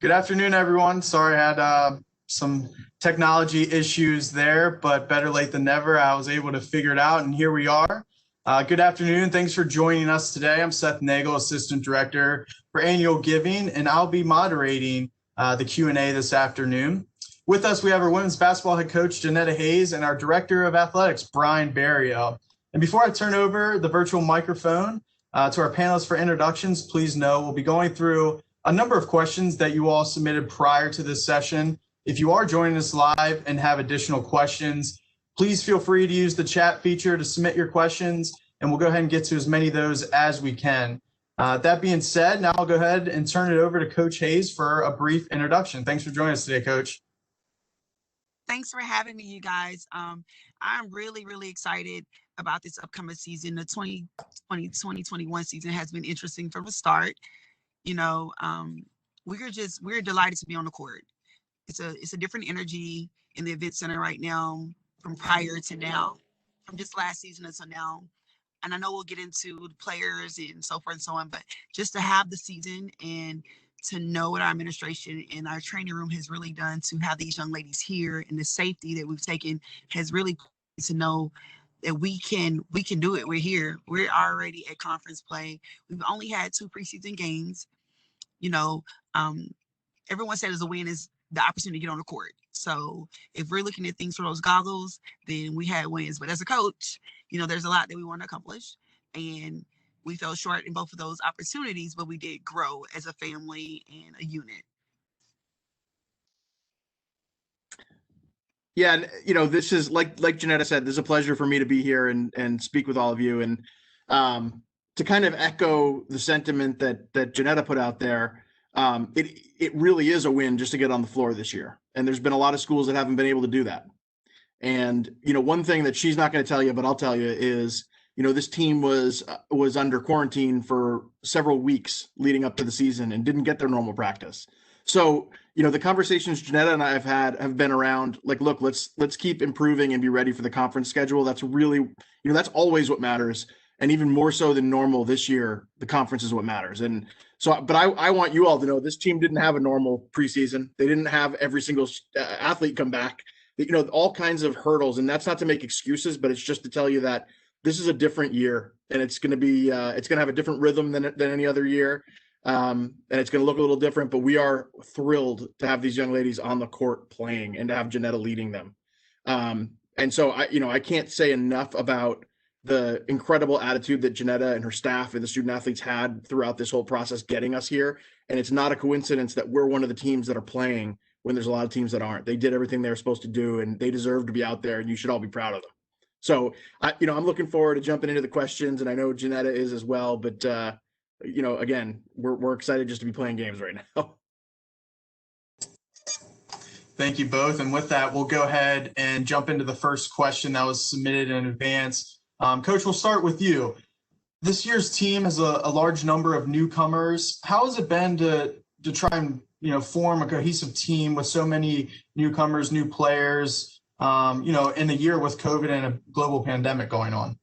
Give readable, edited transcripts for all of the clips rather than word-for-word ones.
Good afternoon, everyone. Sorry I had some technology issues there, but better late than never. I was able to figure it out, and here we are. Good afternoon. Thanks for joining us today. I'm Seth Nagel, Assistant Director for Annual Giving, and I'll be moderating the Q&A this afternoon. With us, we have our women's basketball head coach, Janetta Hayes, and our Director of Athletics, Brian Barrio. And before I turn over the virtual microphone to our panelists for introductions, please know we'll be going through a number of questions that you all submitted prior to this session. If you are joining us live and have additional questions, please feel free to use the chat feature to submit your questions, and we'll go ahead and get to as many of those as we can. That being said, now I'll go ahead and turn it over to Coach Hayes for a brief introduction. Thanks for joining us today, Coach. Thanks for having me, you guys. I'm really excited about this upcoming season. The 2020-2021 season has been interesting from the start. You know, we're delighted to be on the court. It's a different energy in the event center right now from prior to now, from just last season until now. And I know we'll get into the players and so forth and so on, but just to have the season and to know what our administration and our training room has really done to have these young ladies here, and the safety that we've taken has really to know that we can do it. We're here. We're already at conference play. We've only had 2 preseason games. You know, everyone said as a win is the opportunity to get on the court. So if we're looking at things through those goggles, then we had wins. But as a coach, you know, there's a lot that we want to accomplish. And we fell short in both of those opportunities, but we did grow as a family and a unit. Yeah, and you know, this is like Janetta said, this is a pleasure for me to be here and speak with all of you. And to kind of echo the sentiment that Janetta put out there, it really is a win just to get on the floor this year. And there's been a lot of schools that haven't been able to do that. And you know, one thing that she's not going to tell you, but I'll tell you, is you know, this team was under quarantine for several weeks leading up to the season and didn't get their normal practice. So, you know, the conversations Janetta and I have been around, like, look, let's keep improving and be ready for the conference schedule. That's really, you know, that's always what matters. And even more so than normal this year, the conference is what matters. And so, but I want you all to know this team didn't have a normal preseason. They didn't have every single athlete come back, you know, all kinds of hurdles. And that's not to make excuses, but it's just to tell you that this is a different year, and it's going to be it's going to have a different rhythm than any other year, and it's going to look a little different. But we are thrilled to have these young ladies on the court playing and to have Janetta leading them. And so I can't say enough about the incredible attitude that Janetta and her staff and the student athletes had throughout this whole process getting us here. And it's not a coincidence that we're one of the teams that are playing when there's a lot of teams that aren't. They did everything they were supposed to do, and they deserve to be out there, and you should all be proud of them. So, I'm looking forward to jumping into the questions, and I know Janetta is as well. But, again, we're excited just to be playing games right now. Thank you both. And with that, we'll go ahead and jump into the first question that was submitted in advance. Coach, we'll start with you. This year's team has a large number of newcomers. How has it been to try and, form a cohesive team with so many newcomers, new players, in a year with COVID and a global pandemic going on?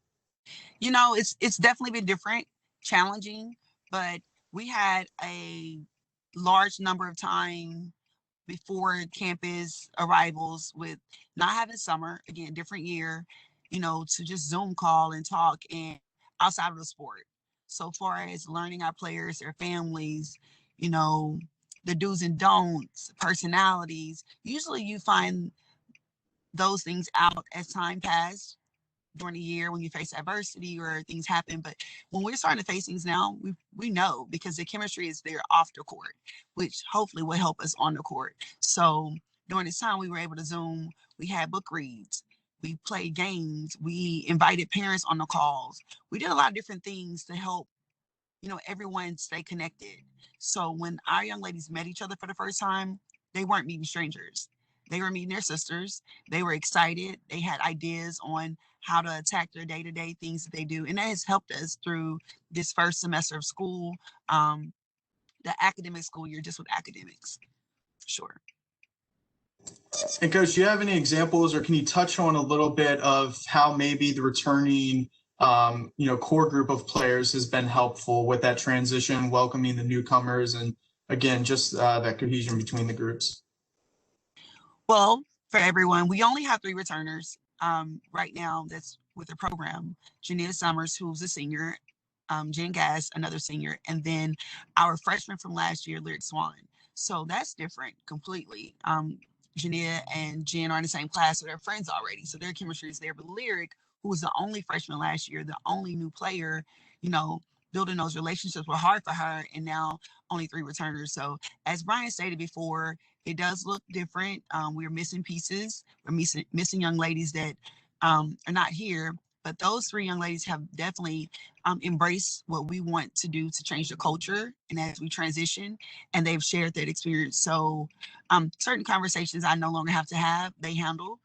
You know, it's definitely been different, challenging, but we had a large number of time before campus arrivals with not having summer, again, different year, to just Zoom call and talk and outside of the sport. So far as learning our players, their families, the do's and don'ts, personalities, usually you find those things out as time passed during the year when you face adversity or things happen. But when we're starting to face things now, we know, because the chemistry is there off the court, which hopefully will help us on the court. So during this time, we were able to Zoom. We had book reads. We played games. We invited parents on the calls. We did a lot of different things to help, everyone stay connected. So when our young ladies met each other for the first time, they weren't meeting strangers. They were meeting their sisters. They were excited. They had ideas on how to attack their day-to-day things that they do. And that has helped us through this first semester of school, the academic school year, just with academics, for sure. And Coach, do you have any examples, or can you touch on a little bit of how maybe the returning, core group of players has been helpful with that transition, welcoming the newcomers, and again, just that cohesion between the groups? Well, for everyone, we only have 3 returners right now that's with the program. Jania Summers, who's a senior, Jen Gass, another senior, and then our freshman from last year, Lyric Swan. So that's different completely. Jania and Jen are in the same class, so they're friends already. So their chemistry is there. But Lyric, who was the only freshman last year, the only new player, you know, building those relationships were hard for her. And now only 3 returners. So as Brian stated before, it does look different. We're missing pieces. We're missing young ladies that are not here. But those 3 young ladies have definitely embraced what we want to do to change the culture and as we transition, and they've shared that experience. So certain conversations I no longer have to have, they handle,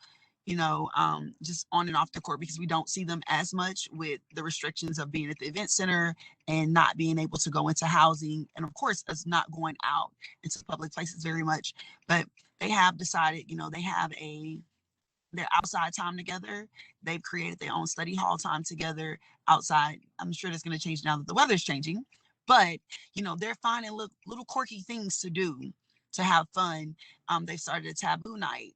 just on and off the court, because we don't see them as much with the restrictions of being at the event center and not being able to go into housing. And of course, us not going out into public places very much. But they have decided, they have their outside time together. They've created their own study hall time together outside. I'm sure that's going to change now that the weather's changing, but they're finding little quirky things to do to have fun. They've started a taboo night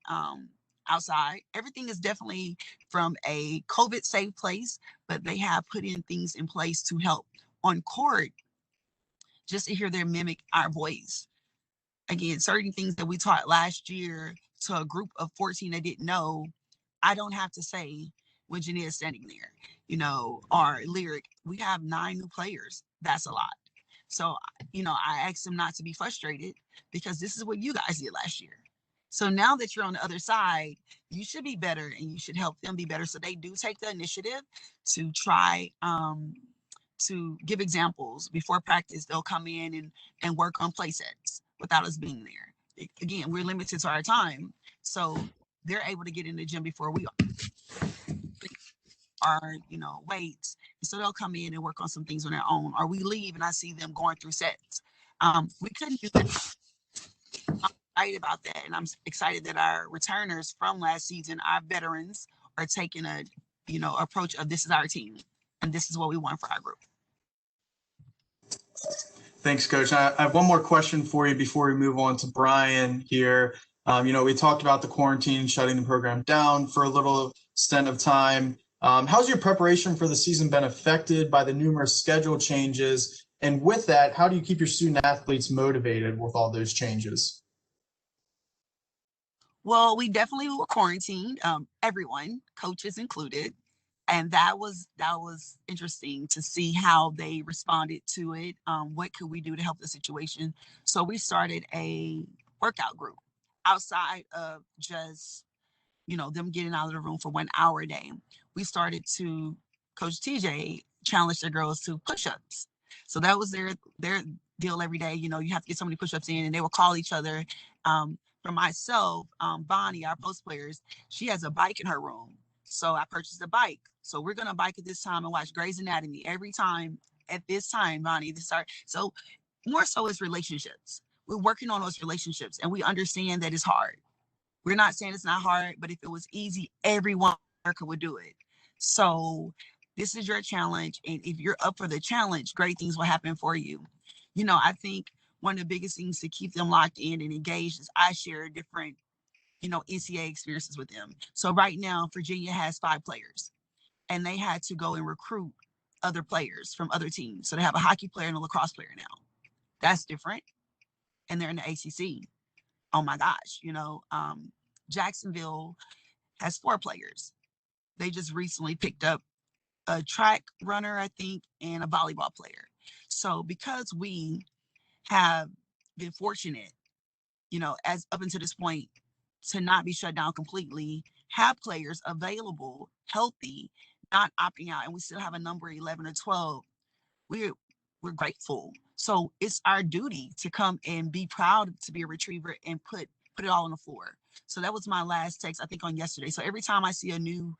outside. Everything is definitely from a COVID safe place, but they have put in things in place to help on court, just to hear them mimic our voice. Again, certain things that we taught last year to a group of 14 that didn't know, I don't have to say when Jania is standing there, or Lyric. We have 9 new players. That's a lot. So, I asked them not to be frustrated, because this is what you guys did last year. So now that you're on the other side, you should be better and you should help them be better. So they do take the initiative to try to give examples before practice. They'll come in and work on play sets without us being there. Again, we're limited to our time. So they're able to get in the gym before we are, weights. So they'll come in and work on some things on their own, or we leave and I see them going through sets. We couldn't do that. I'm excited about that. And I'm excited that our returners from last season, our veterans, are taking a, approach of, this is our team and this is what we want for our group. Thanks, Coach. I have one more question for you before we move on to Brian here. We talked about the quarantine, shutting the program down for a little stint of time. How's your preparation for the season been affected by the numerous schedule changes? And with that, how do you keep your student athletes motivated with all those changes? Well, we definitely were quarantined, everyone, coaches included. And that was interesting to see how they responded to it. What could we do to help the situation? So we started a workout group outside of just them getting out of the room for 1 hour a day. We started to, Coach TJ challenged the girls to push-ups. So that was their deal every day. You have to get so many push-ups in, and they would call each other. For myself, Bonnie, our post players, she has a bike in her room. So I purchased a bike. So we're gonna bike at this time and watch Grey's Anatomy every time at this time, Bonnie. So more so is relationships. We're working on those relationships, and we understand that it's hard. We're not saying it's not hard, but if it was easy, everyone would do it. So this is your challenge, and if you're up for the challenge, great things will happen for you. I think one of the biggest things to keep them locked in and engaged is I share different, NCAA experiences with them. So right now, Virginia has 5 players, and they had to go and recruit other players from other teams. So they have a hockey player and a lacrosse player now. That's different. And they're in the ACC. Oh my gosh, Jacksonville has 4 players. They just recently picked up a track runner, I think, and a volleyball player. So because we have been fortunate, as up until this point, to not be shut down completely, have players available, healthy, not opting out, and we still have a number 11 or 12, we're grateful. So it's our duty to come and be proud to be a retriever and put it all on the floor. So that was my last text, I think, on yesterday. So every time I see a new,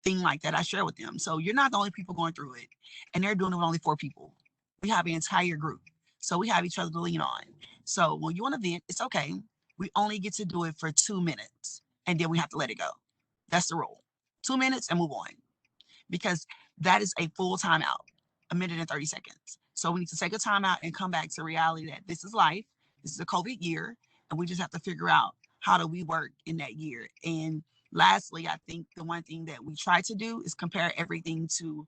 thing like that, I share with them. So you're not the only people going through it, and they're doing it with only 4 people. We have an entire group. So we have each other to lean on. So when you want to vent, it's okay. We only get to do it for 2 minutes, and then we have to let it go. That's the rule. 2 minutes and move on, because that is a full timeout. a minute and 30 seconds. So we need to take a time out and come back to reality that this is life. This is a COVID year, and we just have to figure out how do we work in that year. And lastly, I think the one thing that we try to do is compare everything to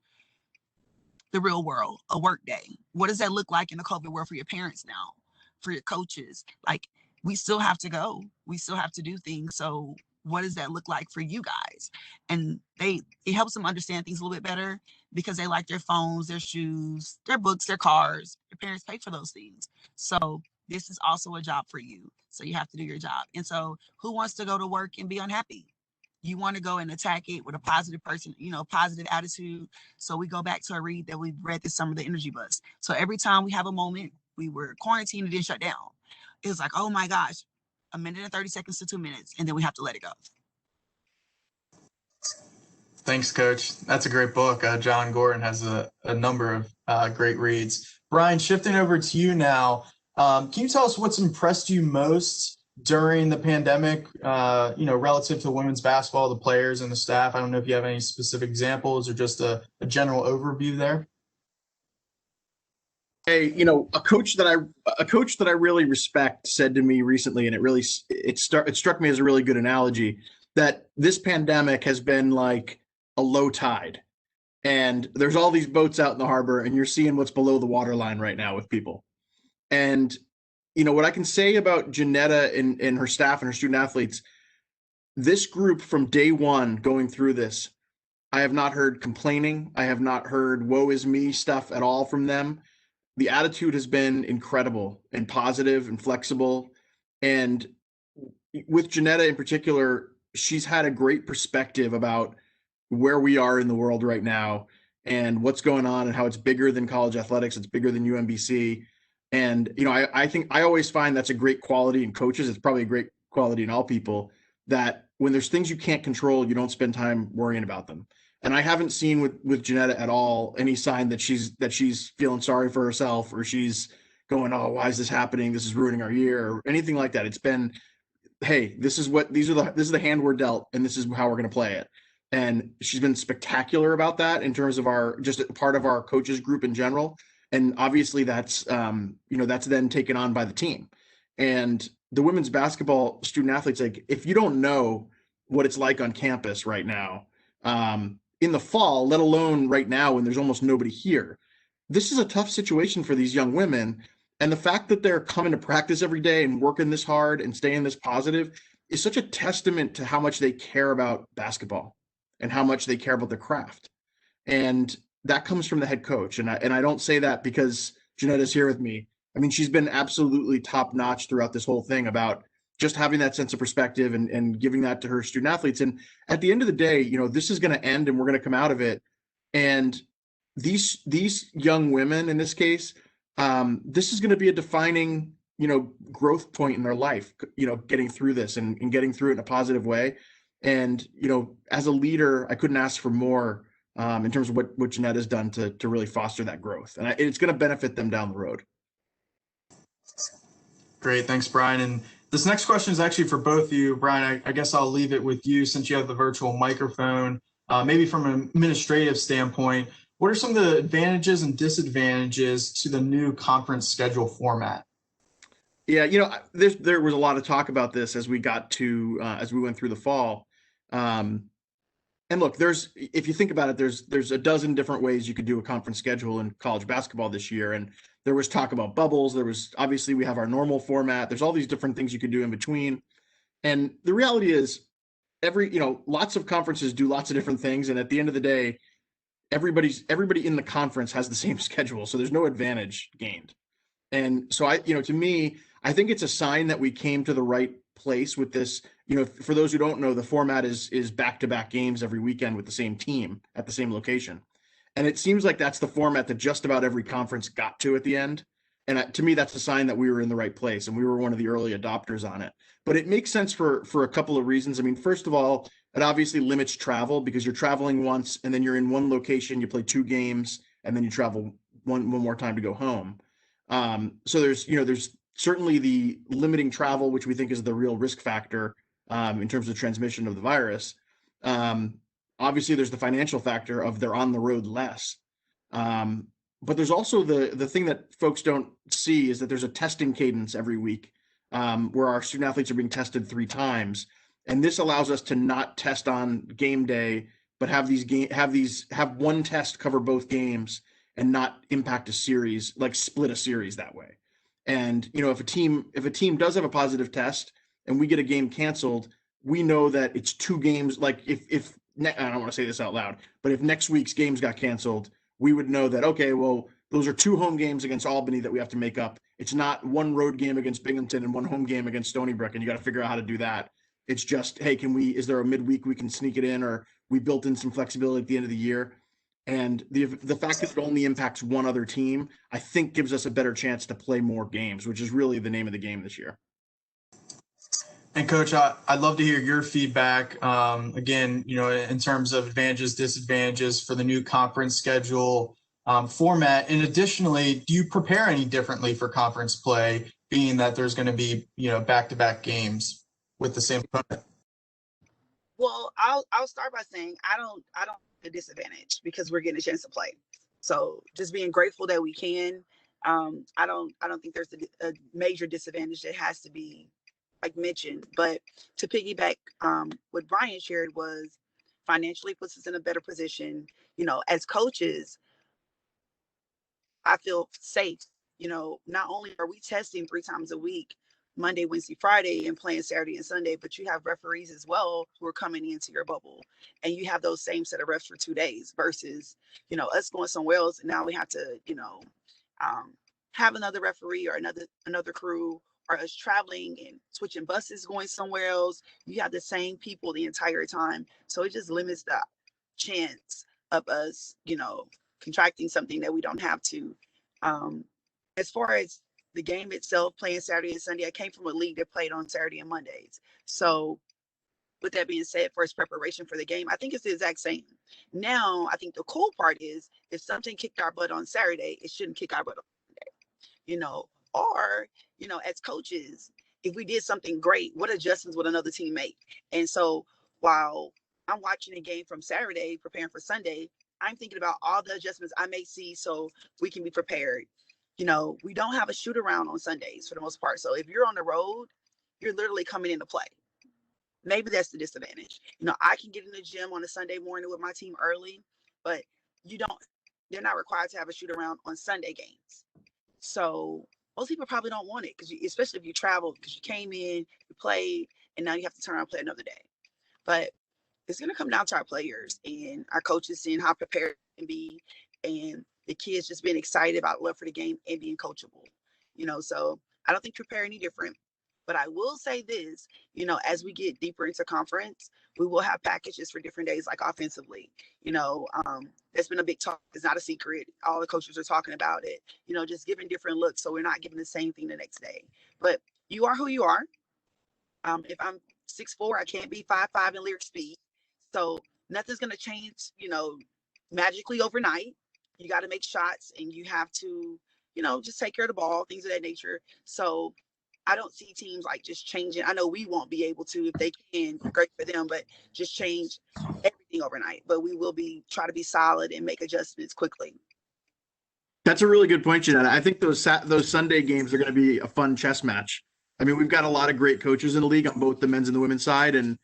the real world, a work day. What does that look like in the COVID world for your parents now, for your coaches? Like, we still have to go, we still have to do things. So what does that look like for you guys? And it helps them understand things a little bit better because they like their phones, their shoes, their books, their cars. Their parents pay for those things. So this is also a job for you. So you have to do your job. And so who wants to go to work and be unhappy? You want to go and attack it with a positive positive attitude. So we go back to a read that we read this summer, The Energy Bus. So every time we have a moment, we were quarantined and didn't shut down. It was like, oh my gosh, a minute and 30 seconds to 2 minutes, and then we have to let it go. Thanks, Coach. That's a great book. John Gordon has a number of great reads. Brian, shifting over to you now, can you tell us what's impressed you most during the pandemic, relative to women's basketball, the players and the staff? I don't know if you have any specific examples or just a general overview there. Hey, a coach that I really respect said to me recently, and it struck me as a really good analogy, that this pandemic has been like a low tide, and there's all these boats out in the harbor, and you're seeing what's below the waterline right now with people. And what I can say about Janetta and her staff and her student athletes, this group from day one going through this, I have not heard complaining. I have not heard woe is me stuff at all from them. The attitude has been incredible and positive and flexible. And with Janetta in particular, she's had a great perspective about where we are in the world right now and what's going on and how it's bigger than college athletics. It's bigger than UMBC. And, I think I always find that's a great quality in coaches. It's probably a great quality in all people, that when there's things you can't control, you don't spend time worrying about them. And I haven't seen with Janetta at all any sign that she's feeling sorry for herself, or she's going, oh, why is this happening? This is ruining our year, or anything like that. It's been, hey, this is the hand we're dealt, and this is how we're going to play it. And she's been spectacular about that in terms of just part of our coaches group in general. And obviously that's then taken on by the team. And the women's basketball student athletes, like, if you don't know what it's like on campus right now, in the fall, let alone right now when there's almost nobody here, this is a tough situation for these young women. And the fact that they're coming to practice every day and working this hard and staying this positive is such a testament to how much they care about basketball and how much they care about their craft. And that comes from the head coach. And I don't say that because Janetta's here with me. I mean, she's been absolutely top notch throughout this whole thing about just having that sense of perspective and giving that to her student athletes. And at the end of the day, this is going to end and we're going to come out of it. And these young women in this case, this is going to be a defining, growth point in their life, getting through this and getting through it in a positive way. And, as a leader, I couldn't ask for more in terms of what Janetta has done to really foster that growth. And it's going to benefit them down the road. Great. Thanks, Brian. And this next question is actually for both of you. Brian, I guess I'll leave it with you since you have the virtual microphone. Maybe from an administrative standpoint, what are some of the advantages and disadvantages to the new conference schedule format? Yeah, there was a lot of talk about this as we went through the fall. And look, if you think about it, there's a dozen different ways you could do a conference schedule in college basketball this year. And there was talk about bubbles. There was, obviously, we have our normal format. There's all these different things you could do in between. And the reality is lots of conferences do lots of different things. And at the end of the day, everybody in the conference has the same schedule. So there's no advantage gained. And so to me, I think it's a sign that we came to the right place with this. For those who don't know, the format is back-to-back games every weekend with the same team at the same location. And it seems like that's the format that just about every conference got to at the end. And to me, that's a sign that we were in the right place and we were one of the early adopters on it. But it makes sense for a couple of reasons. I mean, first of all, it obviously limits travel because you're traveling once and then you're in one location, you play 2 games, and then you travel one more time to go home. So there's certainly the limiting travel, which we think is the real risk factor in terms of transmission of the virus. Obviously, there's the financial factor of they're on the road less. But there's also the thing that folks don't see is that there's a testing cadence every week, where our student athletes are being tested 3 times, and this allows us to not test on game day, but have one test cover both games and not impact a series, like split a series that way. And if a team does have a positive test and we get a game canceled, we know that it's 2 games. Like if I don't want to say this out loud, but if next week's games got canceled, we would know that, okay, well, those are 2 home games against Albany that we have to make up. It's not one road game against Binghamton and one home game against Stony Brook, and you got to figure out how to do that. It's just, hey, is there a midweek we can sneak it in, or we built in some flexibility at the end of the year? And the fact that it only impacts one other team, I think, gives us a better chance to play more games, which is really the name of the game this year. And Coach, I'd love to hear your feedback. Again, in terms of advantages, disadvantages for the new conference schedule format. And additionally, do you prepare any differently for conference play, being that there's going to be, back-to-back games with the same opponent? Well, I'll start by saying I don't a disadvantage because we're getting a chance to play. So just being grateful that we can. I don't think there's a major disadvantage that has to be like mentioned. But to piggyback, what Brian shared was financially puts us in a better position. As coaches, I feel safe. Not only are we testing 3 times a week, Monday, Wednesday, Friday, and playing Saturday and Sunday, but you have referees as well who are coming into your bubble, and you have those same set of refs for 2 days versus, us going somewhere else, and now we have to, have another referee or another crew, or us traveling and switching buses going somewhere else. You have the same people the entire time, so it just limits the chance of us, contracting something that we don't have to. As far as the game itself, playing Saturday and Sunday, I came from a league that played on Saturday and Mondays. So with that being said, for its preparation for the game, I think it's the exact same. Now, I think the cool part is if something kicked our butt on Saturday, it shouldn't kick our butt on Sunday, or, as coaches, if we did something great, what adjustments would another team make? And so while I'm watching a game from Saturday, preparing for Sunday, I'm thinking about all the adjustments I may see so we can be prepared. We don't have a shoot around on Sundays for the most part. So if you're on the road, you're literally coming in to play. Maybe that's the disadvantage. I can get in the gym on a Sunday morning with my team early, but they're not required to have a shoot around on Sunday games. So most people probably don't want it, because especially if you travel, because you came in, you played, and now you have to turn around and play another day. But it's going to come down to our players and our coaches seeing how prepared they can be, and the kids just being excited about love for the game and being coachable. So I don't think prepare any different. But I will say this, as we get deeper into conference, we will have packages for different days, like offensively. There's been a big talk. It's not a secret. All the coaches are talking about it, just giving different looks. So we're not giving the same thing the next day. But you are who you are. If I'm 6'4", I can't be 5'5" in lyric speed. So nothing's going to change, magically overnight. You got to make shots, and you have to, just take care of the ball, things of that nature. So I don't see teams like just changing. I know we won't be able to. If they can, great for them, but just change everything overnight. But we will try to be solid and make adjustments quickly. That's a really good point, Jeanette. I think those Sunday games are going to be a fun chess match. I mean, we've got a lot of great coaches in the league on both the men's and the women's side, and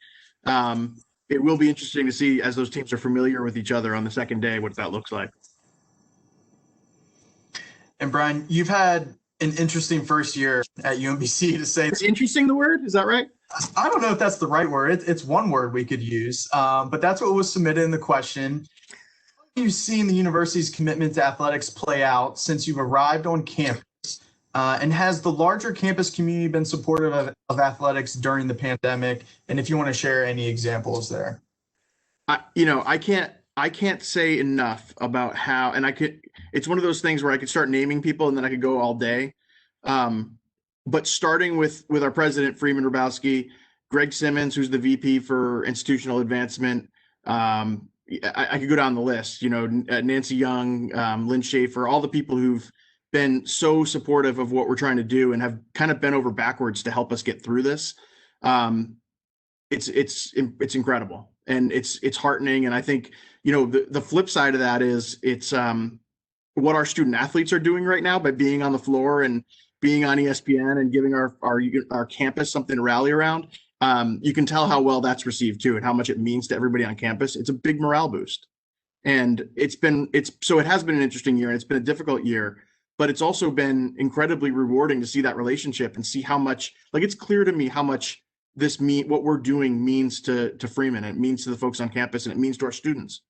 it will be interesting to see, as those teams are familiar with each other on the second day, what that looks like. And Brian, you've had an interesting first year at UMBC, to say. Is interesting the word? Is that right? I don't know if that's the right word. It's one word we could use, but that's what was submitted in the question. How have you seen the university's commitment to athletics play out since you've arrived on campus? And has the larger campus community been supportive of athletics during the pandemic? And if you want to share any examples there. I can't say enough about how, and it's one of those things where I could start naming people and then I could go all day. But starting with our president, Freeman Rabowski, Greg Simmons, who's the VP for institutional advancement. I could go down the list, Nancy Young, Lynn Schaefer, all the people who've been so supportive of what we're trying to do and have kind of bent over backwards to help us get through this. It's incredible, and it's heartening. And I think, the flip side of that is it's what our student athletes are doing right now by being on the floor and being on ESPN and giving our campus something to rally around. You can tell how well that's received too, and how much it means to everybody on campus. It's a big morale boost. And it has been an interesting year, and it's been a difficult year, but it's also been incredibly rewarding to see that relationship and see how much, like, it's clear to me how much what we're doing means to Freeman, and it means to the folks on campus, and it means to our students.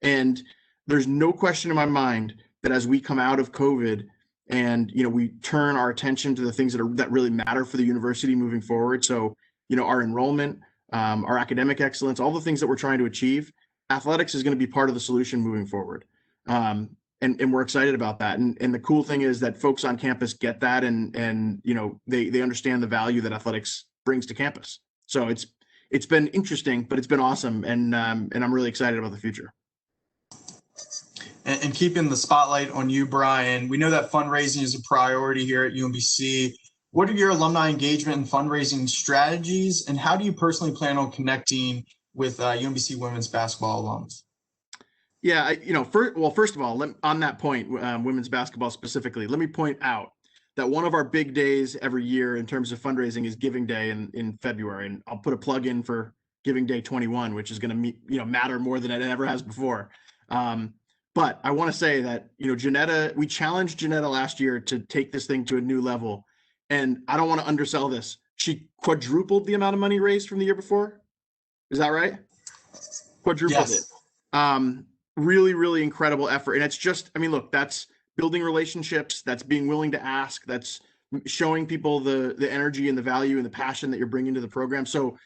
And there's no question in my mind that as we come out of COVID and, we turn our attention to the things that really matter for the university moving forward. So, our enrollment, our academic excellence, all the things that we're trying to achieve, athletics is going to be part of the solution moving forward. And we're excited about that. And the cool thing is that folks on campus get that, and they understand the value that athletics brings to campus. So it's been interesting, but it's been awesome. And I'm really excited about the future. And keeping the spotlight on you, Brian, we know that fundraising is a priority here at UMBC. What are your alumni engagement and fundraising strategies, and how do you personally plan on connecting with UMBC women's basketball alums? Yeah, first of all, on that point, women's basketball specifically, let me point out that one of our big days every year in terms of fundraising is Giving Day in February, and I'll put a plug in for Giving Day 21, which is going to matter more than it ever has before. But I want to say that we challenged Janetta last year to take this thing to a new level, and I don't want to undersell this. She quadrupled the amount of money raised from the year before. Is that right? Quadrupled Yes. it. Really, really incredible effort. And it's just, look, that's building relationships, that's being willing to ask, that's showing people the energy and the value and the passion that you're bringing to the program. So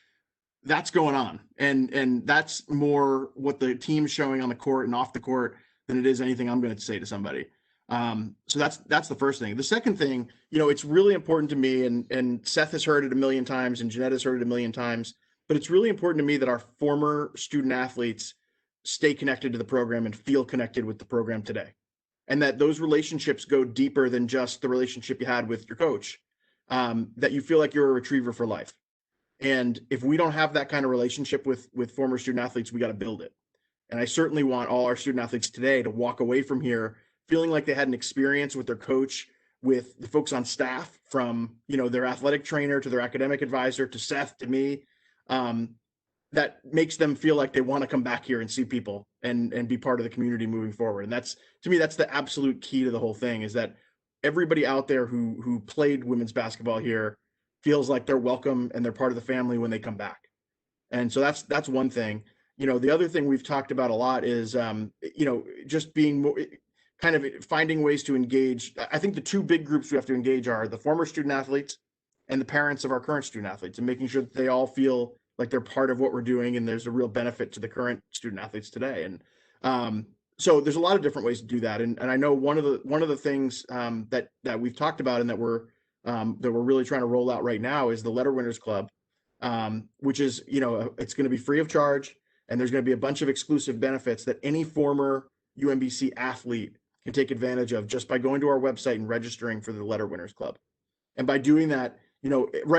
that's going on. And that's more what the team's showing on the court and off the court than it is anything I'm going to say to somebody. So that's the first thing. The second thing, it's really important to me, and Seth has heard it a million times and Jeanetta's heard it a million times, but it's really important to me that our former student athletes stay connected to the program and feel connected with the program today. And that those relationships go deeper than just the relationship you had with your coach, that you feel like you're a retriever for life. And if we don't have that kind of relationship with former student athletes, we got to build it. And I certainly want all our student athletes today to walk away from here feeling like they had an experience with their coach, with the folks on staff, from their athletic trainer to their academic advisor to Seth to me, that makes them feel like they want to come back here and see people and be part of the community moving forward. And that's, to me, that's the absolute key to the whole thing, is that everybody out there who played women's basketball here feels like they're welcome and they're part of the family when they come back. And so that's one thing. The other thing we've talked about a lot is, just being more, kind of finding ways to engage. I think the two big groups we have to engage are the former student athletes and the parents of our current student athletes, and making sure that they all feel like they're part of what we're doing and there's a real benefit to the current student athletes today. And so there's a lot of different ways to do that. And I know one of the things that we've talked about and that we're really trying to roll out right now is the Letter Winners Club, which is, it's going to be free of charge, and there's going to be a bunch of exclusive benefits that any former UMBC athlete can take advantage of just by going to our website and registering for the Letter Winners Club. And by doing that,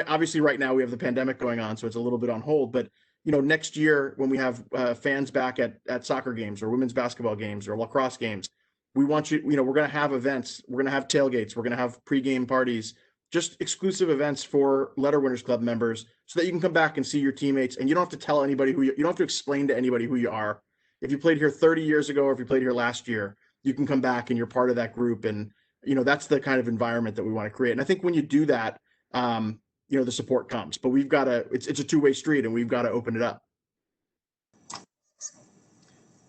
obviously right now we have the pandemic going on, so it's a little bit on hold, but next year when we have fans back at soccer games or women's basketball games or lacrosse games, we want you, we're going to have events, we're going to have tailgates, we're going to have pregame parties, just exclusive events for Letter Winners Club members, so that you can come back and see your teammates, and you don't have to tell anybody you don't have to explain to anybody who you are. If you played here 30 years ago, or if you played here last year, you can come back and you're part of that group. And, that's the kind of environment that we want to create. And I think when you do that, the support comes, but it's a two-way street, and we've got to open it up.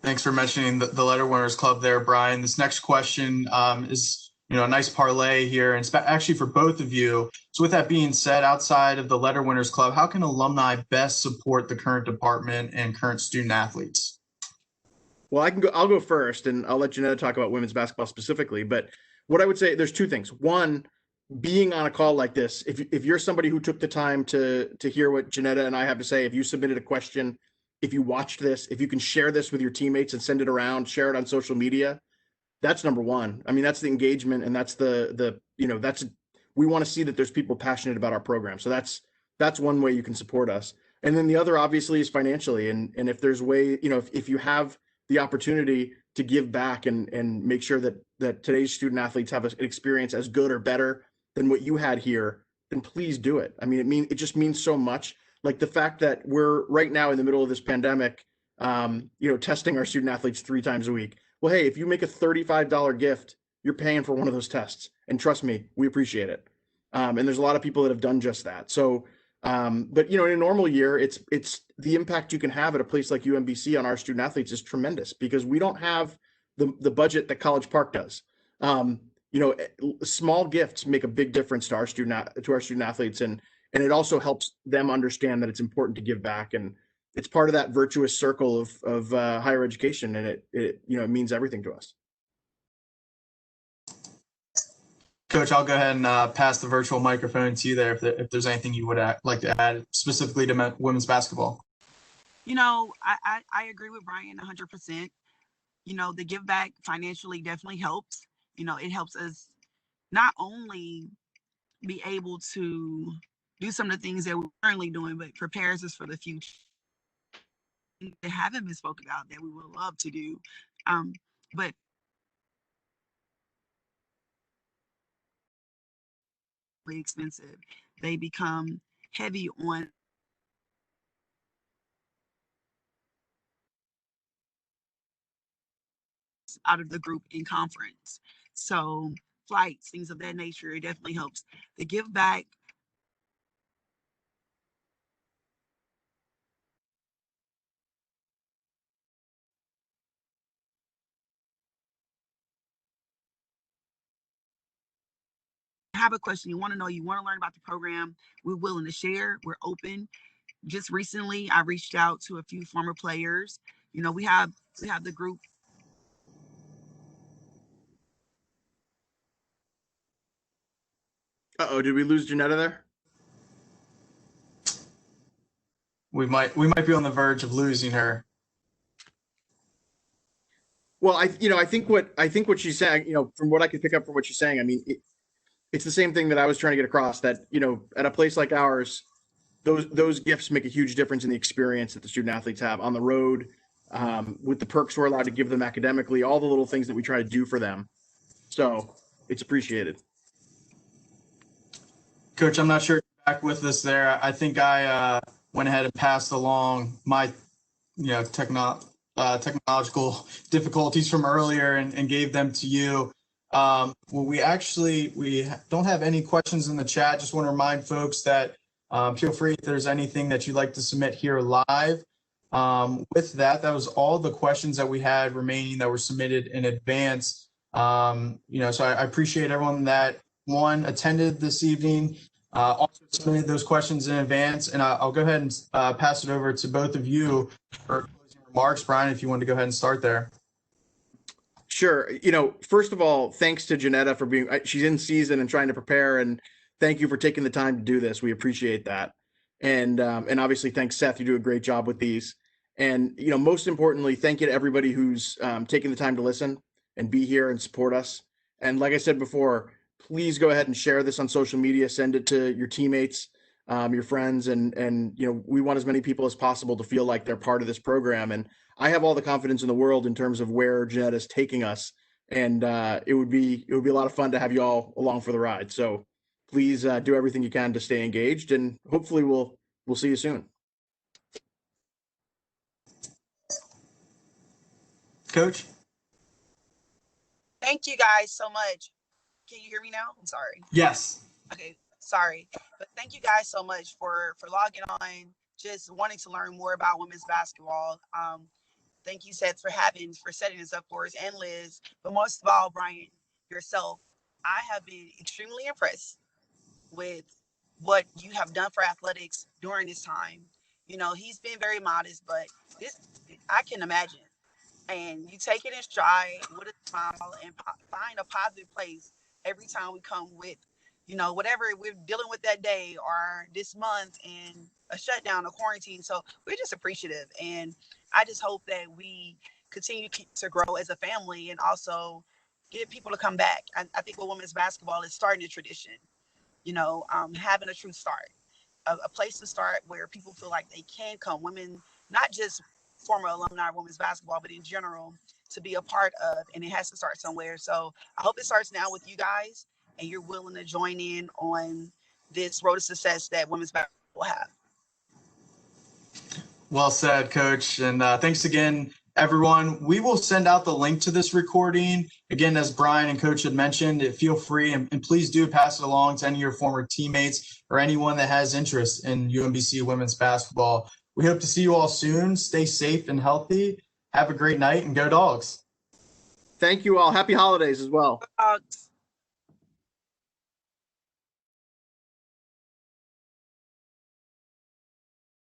Thanks for mentioning the Letter Winners Club there, Brian. This next question is a nice parlay here, and it's actually for both of you. So with that being said, outside of the Letter Winners Club, how can alumni best support the current department and current student athletes? Well, I'll go first, and I'll let Janetta talk about women's basketball specifically. But what I would say, there's two things. One, being on a call like this, if you're somebody who took the time to hear what Janetta and I have to say, if you submitted a question, if you watched this, if you can share this with your teammates and send it around, share it on social media, that's number one. That's the engagement, and that's we want to see that there's people passionate about our program. So that's one way you can support us. And then the other, obviously, is financially. And if there's way, if you have the opportunity to give back and make sure that that today's student athletes have an experience as good or better than what you had here, then please do it. I mean, it just means so much. Like the fact that we're right now in the middle of this pandemic, testing our student athletes 3 times a week. Well, hey, if you make a $35 gift, you're paying for one of those tests. And trust me, we appreciate it. And there's a lot of people that have done just that. So, but in a normal year, it's the impact you can have at a place like UMBC on our student athletes is tremendous because we don't have the budget that College Park does. Small gifts make a big difference to our student athletes, and it also helps them understand that it's important to give back, and it's part of that virtuous circle of higher education, and it means everything to us. Coach, I'll go ahead and pass the virtual microphone to you there if there's anything you would like to add specifically to women's basketball. I agree with Brian 100%. The give back financially definitely helps. It helps us not only be able to do some of the things that we're currently doing, but prepares us for the future that haven't been spoken about that we would love to do. But really expensive. They become heavy on out of the group in conference. So flights, things of that nature, it definitely helps. The give back have a question, you want to learn about the program, we're willing to share, we're open. Just recently, I reached out to a few former players. We have the group. Uh-oh, did we lose Janetta there? We might be on the verge of losing her. Well, I think what she's saying, from what I could pick up from what she's saying, I mean, it's the same thing that I was trying to get across, that at a place like ours, those gifts make a huge difference in the experience that the student athletes have on the road, with the perks we're allowed to give them academically, all the little things that we try to do for them. So it's appreciated. Coach, I'm not sure if you're back with us there. I think I went ahead and passed along my technological difficulties from earlier and gave them to you. Well, we don't have any questions in the chat. Just want to remind folks that feel free if there's anything that you'd like to submit here live. With that was all the questions that we had remaining that were submitted in advance. So I appreciate everyone that attended this evening. Also submitted those questions in advance, and I'll go ahead and pass it over to both of you for closing remarks. Brian, if you want to go ahead and start there. Sure. First of all, thanks to Janetta for she's in season and trying to prepare, and thank you for taking the time to do this. We appreciate that. And obviously thanks, Seth. You do a great job with these. And, most importantly, thank you to everybody who's taking the time to listen and be here and support us. And like I said before, please go ahead and share this on social media, send it to your teammates, your friends, and we want as many people as possible to feel like they're part of this program. And I have all the confidence in the world in terms of where Janetta is taking us, and it would be a lot of fun to have you all along for the ride. So please do everything you can to stay engaged, and hopefully we'll see you soon. Coach? Thank you guys so much. Can you hear me now? I'm sorry. Yes. Okay, sorry. But thank you guys so much for logging on, just wanting to learn more about women's basketball. Thank you, Seth, for setting this up for us, and Liz. But most of all, Brian, yourself, I have been extremely impressed with what you have done for athletics during this time. He's been very modest, but this, I can imagine. And you take it in stride with a smile and find a positive place every time we come with, whatever we're dealing with that day or this month, and a shutdown, a quarantine. So we're just appreciative. And I just hope that we continue to grow as a family, and also get people to come back. I think with women's basketball is starting a tradition, having a true start, a place to start where people feel like they can come. Women, not just former alumni of women's basketball, but in general, to be a part of, and it has to start somewhere. So I hope it starts now with you guys, and you're willing to join in on this road to success that women's basketball will have. Well said, Coach. And thanks again, everyone. We will send out the link to this recording. Again, as Brian and Coach had mentioned, feel free and please do pass it along to any of your former teammates or anyone that has interest in UMBC women's basketball. We hope to see you all soon. Stay safe and healthy. Have a great night and go Dogs. Thank you all. Happy holidays as well. Dogs.